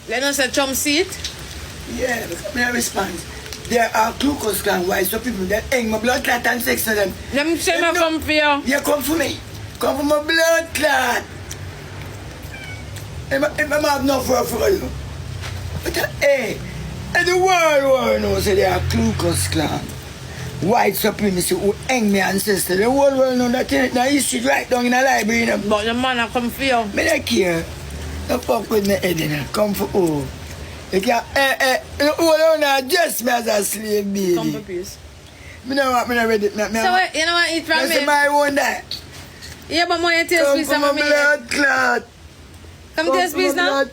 Let us say chum seat. Yeah, because me a response. There are Ku Klux Klan white so people that hang my blood clot and sex to them. Them say me come for you. Yeah, come for me. Come for my blood clot. If I have no for you. But hey, and the world knows that there are Ku Klux Klan white supremacy who hang me ancestors. The whole world know that now you sit right down in the library. But the man I come for you. Me don't care. Don't fuck with me head in. Come for all. You can't, hold on, just me as a slave, baby. Come for peace. Me don't want, me not ready. So, you know what eat from me? That's my own that. Yeah, but money taste piece of me. Blood clot. Come taste piece now?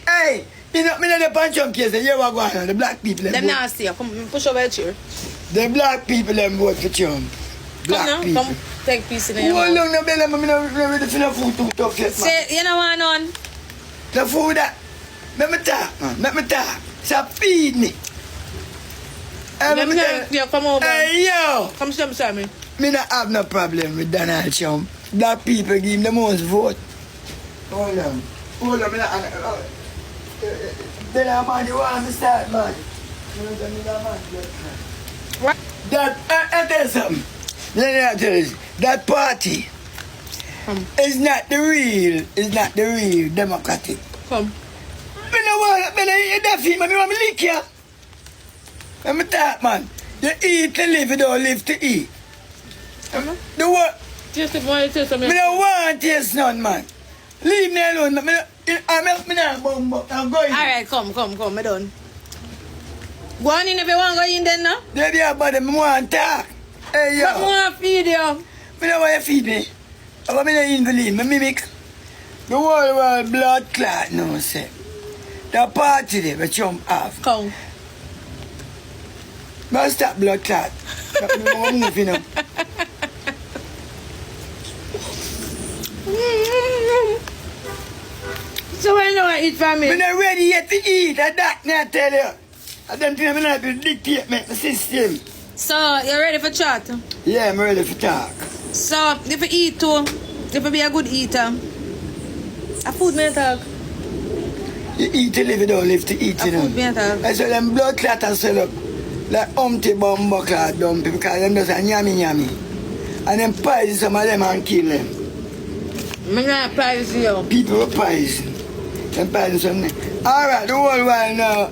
Hey, you know, me not the punch on case. You what going on? The black people. Them nasty. Come push over the chair. The black people, them vote for Trump. Come now, come take piece in your mouth. Hold on, no belly, me not ready for the food too tough yet, man. Say, you know what on? The food that. Let me talk, man. Let me talk. So feed me. Let me know. Come over. Hey, yo. Come see me. Me not have no problem with Donald Trump. Black people give him the most vote. Hold on. Hold on. Me not... Then man, you want me start, man. What? That... I tell you something. Let me tell you this. That party is not the real Democratic. Come. Me no want, me no eat that feed, man. Me want me lick ya. Let me talk, man. You eat to live, you don't live to eat. The what? Taste it, boy. Taste it, Me don't want taste none, man. Leave me alone. Me not bum. I'm going. Alright, come. Me done. Go on in if you want to go in then, no? There be about them, me want talk. Hey, yo. But I want to feed you. Me don't want you feed me. I want me no invalid. Me mimic. The whole world blood clot, no, say. The party there, we jump off. Come. Must stop blood clot. But me won't move, you know. So when you want to eat from me? Me not ready yet to eat. That I tell you. I don't think I'm not to dictate my system. So, you ready for chat? Yeah, I'm ready for talk. So, if you eat too, if you be a good eater, a food may talk. You eat to live, you don't live to eat, you know. Food may talk. I saw them blood clot and sell up like Humpty Bumbo clot dumpy because them just a yummy. And them poison some of them and kill them. I'm not poison you. People will poison. Them poison some. Alright, the whole world now.